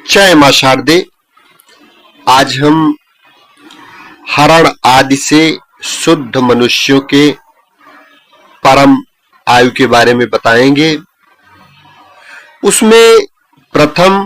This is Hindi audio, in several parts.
जय मां शारदे। आज हम हरण आदि से शुद्ध मनुष्यों के परम आयु के बारे में बताएंगे। उसमें प्रथम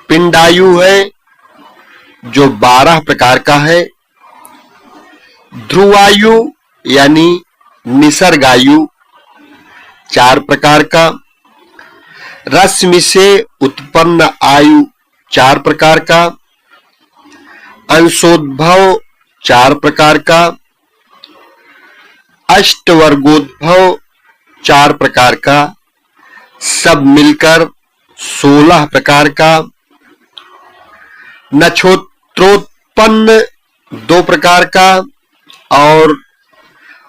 पिंडायु है जो 12 प्रकार का है। ध्रुवायु यानी निसर्गायु 4 प्रकार का। रश्मि से उत्पन्न आयु 4 प्रकार का। अंशोद्भव 4 प्रकार का। अष्टवर्गोद्भव 4 प्रकार का। सब मिलकर 16 प्रकार का। नक्षत्रोत्पन्न 2 प्रकार का और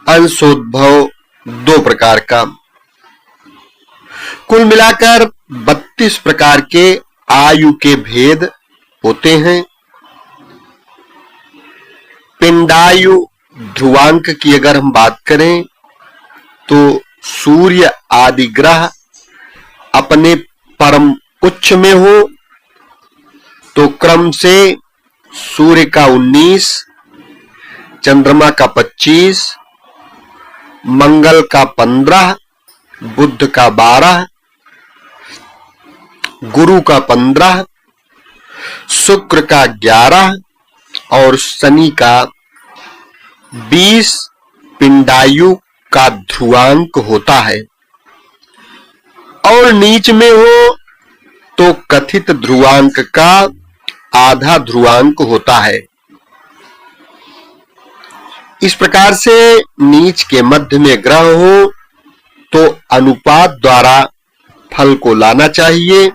अंशोद्भव 2 प्रकार का। कुल मिलाकर 32 प्रकार के आयु के भेद होते हैं। पिंडायु ध्रुवांक की अगर हम बात करें तो सूर्य आदि ग्रह अपने परम उच्च में हो तो क्रम से सूर्य का 19, चंद्रमा का 25, मंगल का 15, बुध का 12, गुरु का 15, शुक्र का 11 और शनि का 20 पिंडायु का ध्रुवांक होता है। और नीच में हो तो कथित ध्रुवांक का आधा ध्रुवांक होता है। इस प्रकार से नीच के मध्य में ग्रह हो तो अनुपात द्वारा फल को लाना चाहिए।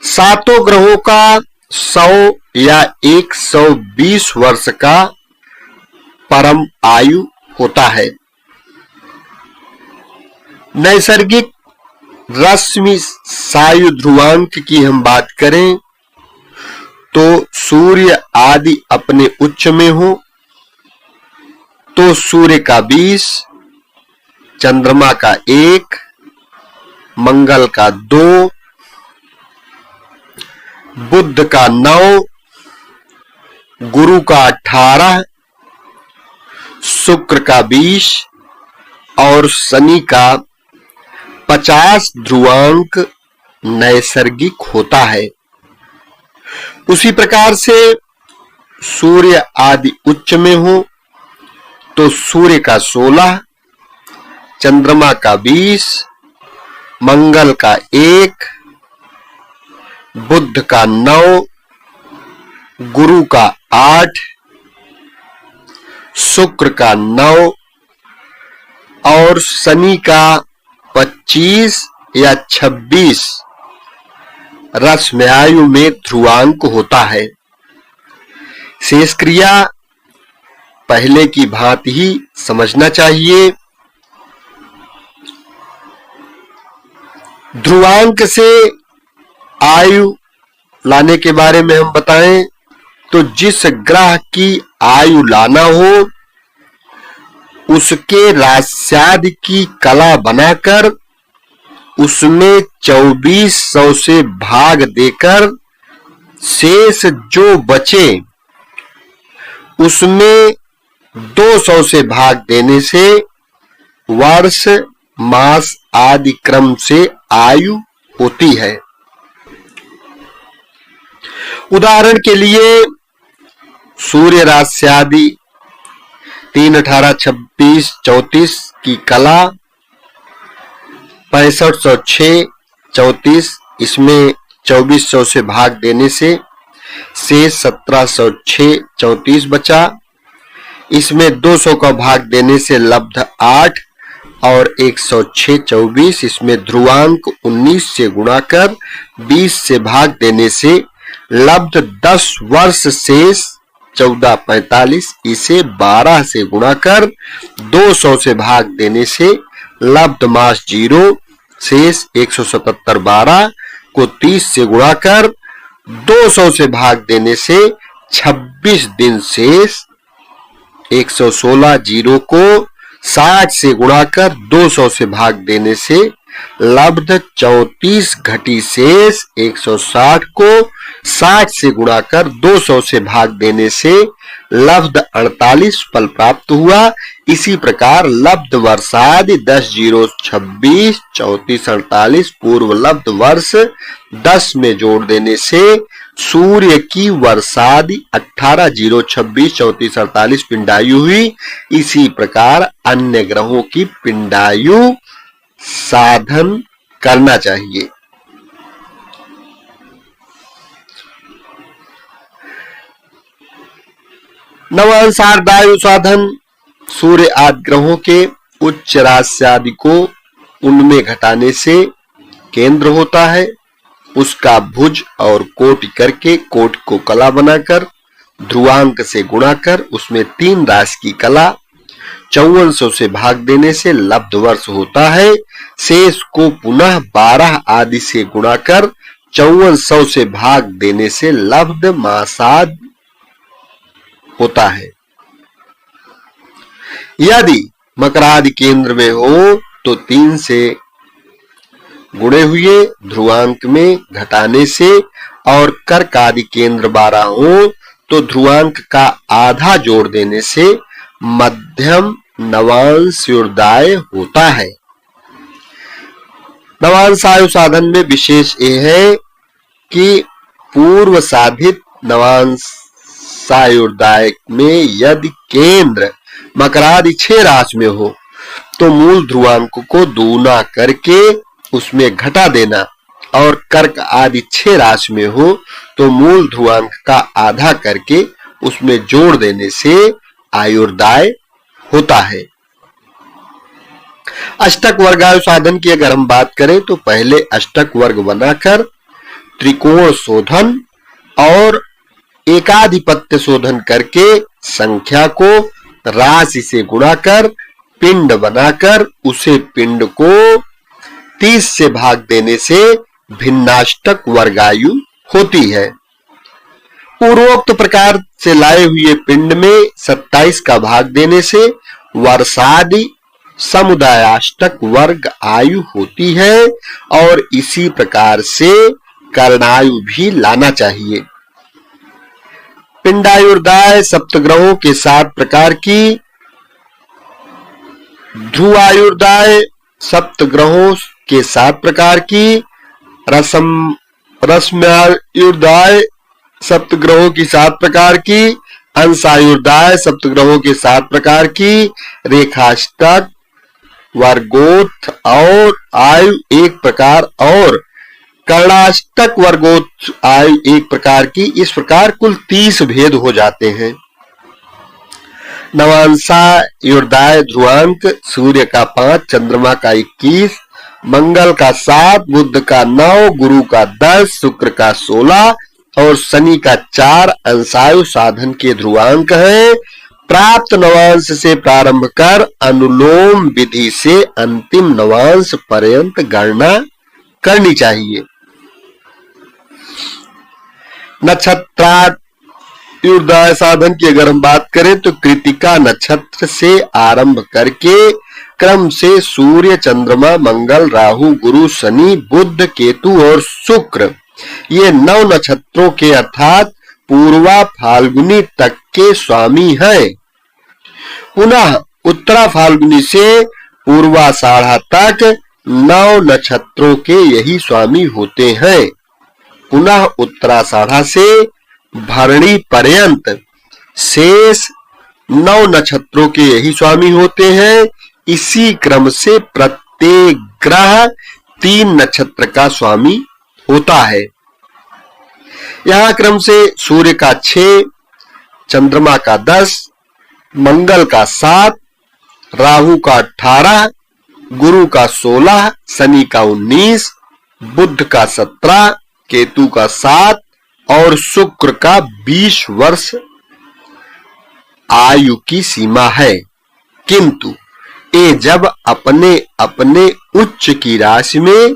7 ग्रहों का 100 या 120 वर्ष का परम आयु होता है। नैसर्गिक रश्मि सायु ध्रुवांक की हम बात करें तो सूर्य आदि अपने उच्च में हो तो सूर्य का 20, चंद्रमा का 1, मंगल का 2, बुध का 9, गुरु का 18, शुक्र का 20 और शनि का 50 ध्रुवांक नैसर्गिक होता है। उसी प्रकार से सूर्य आदि उच्च में हो तो सूर्य का 16, चंद्रमा का 20, मंगल का 1, बुध का 9, गुरु का 8, शुक्र का 9 और शनि का 25 या 26 रश्म्यायु में ध्रुवांक होता है। शेष क्रिया पहले की भांति ही समझना चाहिए। ध्रुवांक से आयु लाने के बारे में हम बताएं तो जिस ग्रह की आयु लाना हो उसके रास्यादि की कला बनाकर उसमें 2400 से भाग देकर शेष जो बचे उसमें 200 से भाग देने से वर्ष मास आदि क्रम से आयु होती है। उदाहरण के लिए सूर्य रास्यादि 3, 18, 26, 34 की कला 6506, 34 इसमें 2400 से भाग देने से शेष 1706, 34 बचा। इसमें 200 का भाग देने से लब्ध 8 और 106, 24 इसमें ध्रुवांक 19 से गुणा कर 20 से भाग देने से लब्ध 10 वर्ष शेष 14, 45 इसे 12 से गुणा कर 200 से भाग देने से लब्ध मास 0 शेष 177, 12 को 30 से गुणा कर 200 से भाग देने से 26 दिन शेष 116, 0 को 60 से गुणा कर 200 से भाग देने से लब्ध 34 घटी शेष 160 को 60 से गुणा कर 200 से भाग देने से लब्ध 48 फल प्राप्त हुआ। इसी प्रकार लब्ध वर्षादि 10 0 26 34 48 पूर्व लब्ध वर्ष 10 में जोड़ देने से सूर्य की वर्षादि 18 0 26 34 48 पिंडायु हुई। इसी प्रकार अन्य ग्रहों की पिंडायु साधन करना चाहिए। नवांशार्धायु साधन सूर्य आदि ग्रहों के उच्च राशि आदि को उनमें घटाने से केंद्र होता है। उसका भुज और कोटि करके कोटि को कला बनाकर ध्रुवांक से गुणा कर उसमें 3 राशि की कला 5400 से भाग देने से लब्ध वर्ष होता है। शेष को पुनः 12 आदि से गुणा कर 5400 से भाग देने से लब्ध मासाद होता है। यदि मकरादि केंद्र में हो तो 3 से गुणे हुए ध्रुवांक में घटाने से और कर्क आदि केंद्र 12 हो तो ध्रुवांक का आधा जोड़ देने से मध्यम नवांशयुर्दाय होता है। नवांशायु साधन में विशेष यह है कि पूर्व साधित नवांशायुर्दाय में यदि केंद्र मकरादि 6 राशि में हो तो मूल ध्रुवांक को दूना करके उसमें घटा देना और कर्क आदि 6 राशि में हो तो मूल ध्रुवांक का आधा करके उसमें जोड़ देने से आयुर्दाय होता है। अष्टक वर्गायु साधन की अगर हम बात करें तो पहले अष्टक वर्ग बनाकर त्रिकोण शोधन और एकाधिपत्य शोधन करके संख्या को राशि से गुणा कर पिंड बनाकर उसे पिंड को 30 से भाग देने से भिन्नाष्टक वर्गायु होती है। पूर्वोक्त प्रकार से लाए हुए पिंड में 27 का भाग देने से वर्षादि समुदायाष्टक वर्ग आयु होती है और इसी प्रकार से कर्णायु भी लाना चाहिए। पिंडायुर्दाय सप्तग्रहों के 7 प्रकार की, ध्रुवायुर्दाय सप्तग्रहों के 7 प्रकार की, रश्म्यायुर्दाय सप्तग्रहों की 7 प्रकार की, अंशायुर्दाय सप्तग्रहों के 7 प्रकार की, रेखाष्टक वर्गोत्थ और आयु 1 प्रकार और कर्णाष्टक वर्गोत्थ आयु 1 प्रकार की। इस प्रकार कुल 30 भेद हो जाते हैं। नवांशायुर्दाय ध्रुवांक सूर्य का 5, चंद्रमा का 21, मंगल का 7, बुध का 9, गुरु का 10, शुक्र का 16 और शनि का 4 अंशायु साधन के ध्रुवांक हैं। प्राप्त नवांश से प्रारंभ कर अनुलोम विधि से अंतिम नवांश पर्यंत गणना करनी चाहिए। नक्षत्रायुर्दाय साधन की अगर हम बात करें तो कृतिका नक्षत्र से आरंभ करके क्रम से सूर्य, चंद्रमा, मंगल, राहु, गुरु, शनि, बुध, केतु और शुक्र ये 9 नक्षत्रों के अर्थात पूर्वा फाल्गुनी तक के स्वामी हैं। पुनः उत्तरा फाल्गुनी से पूर्वाषाढ़ा तक 9 नक्षत्रों के यही स्वामी होते हैं। पुनः उत्तराषाढ़ा से भरणी पर्यंत शेष 9 नक्षत्रों के यही स्वामी होते हैं। इसी क्रम से प्रत्येक ग्रह 3 नक्षत्र का स्वामी होता है। यहां क्रम से सूर्य का 6, चंद्रमा का 10, मंगल का 7, राहु का 18, गुरु का 16, शनि का 19, बुध का 17, केतु का 7 और शुक्र का 20 वर्ष आयु की सीमा है। किंतु ये जब अपने अपने उच्च की राशि में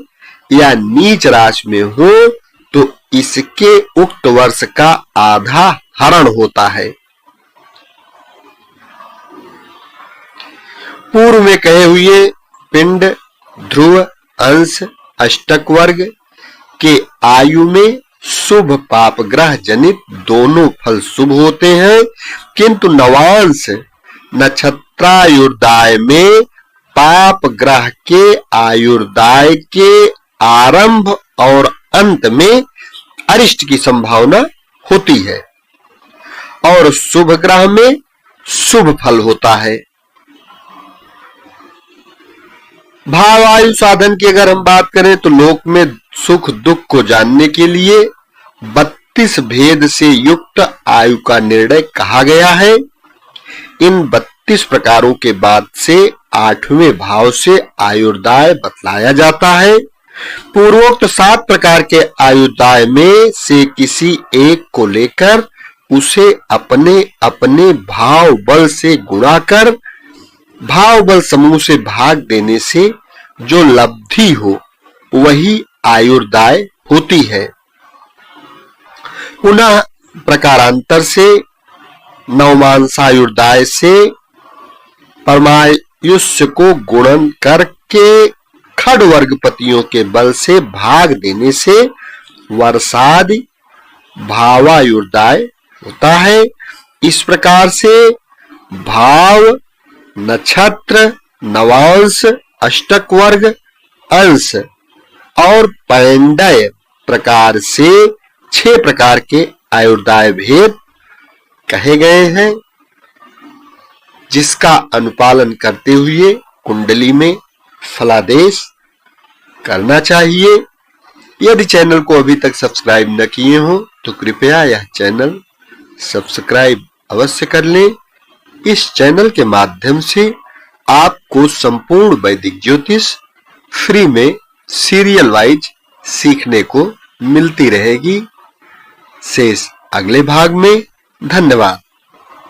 या नीच राशि में हो तो इसके उक्त वर्ष का आधा हरण होता है। पूर्व में कहे हुए पिंड, ध्रुव, अंश अष्टक वर्ग के आयु में शुभ पाप ग्रह जनित दोनों फल शुभ होते हैं, किंतु नवांश नक्षत्रायुर्दाय में पाप ग्रह के आयुर्दाय के आरंभ और अंत में अरिष्ट की संभावना होती है और शुभ ग्रह में शुभ फल होता है। भाव आयु साधन की अगर हम बात करें तो लोक में सुख दुख को जानने के लिए 32 भेद से युक्त आयु का निर्णय कहा गया है। इन 32 प्रकारों के बाद से 8वें भाव से आयुर्दाय बतलाया जाता है। पूर्वोक्त 7 प्रकार के आयुर्दाय में से किसी एक को लेकर उसे अपने अपने भाव बल से गुणा कर भाव बल समूह से भाग देने से जो लब्धि हो वही आयुर्दाय होती है। पुनः प्रकारांतर से नवमांसायुर्दाय से परमायुष्य को गुणन करके खड वर्गपतियों के बल से भाग देने से वर्षादि भावायुर्दाय होता है। इस प्रकार से भाव, नक्षत्र, नवांश, अष्टक वर्ग, अंश और पैंडय प्रकार से 6 प्रकार के आयुर्दाय भेद कहे गए हैं, जिसका अनुपालन करते हुए कुंडली में फलादेश करना चाहिए। यदि चैनल को अभी तक सब्सक्राइब न किए हो तो कृपया यह चैनल सब्सक्राइब अवश्य कर लें। इस चैनल के माध्यम से आपको संपूर्ण वैदिक ज्योतिष फ्री में सीरियल वाइज सीखने को मिलती रहेगी। शेष अगले भाग में। धन्यवाद।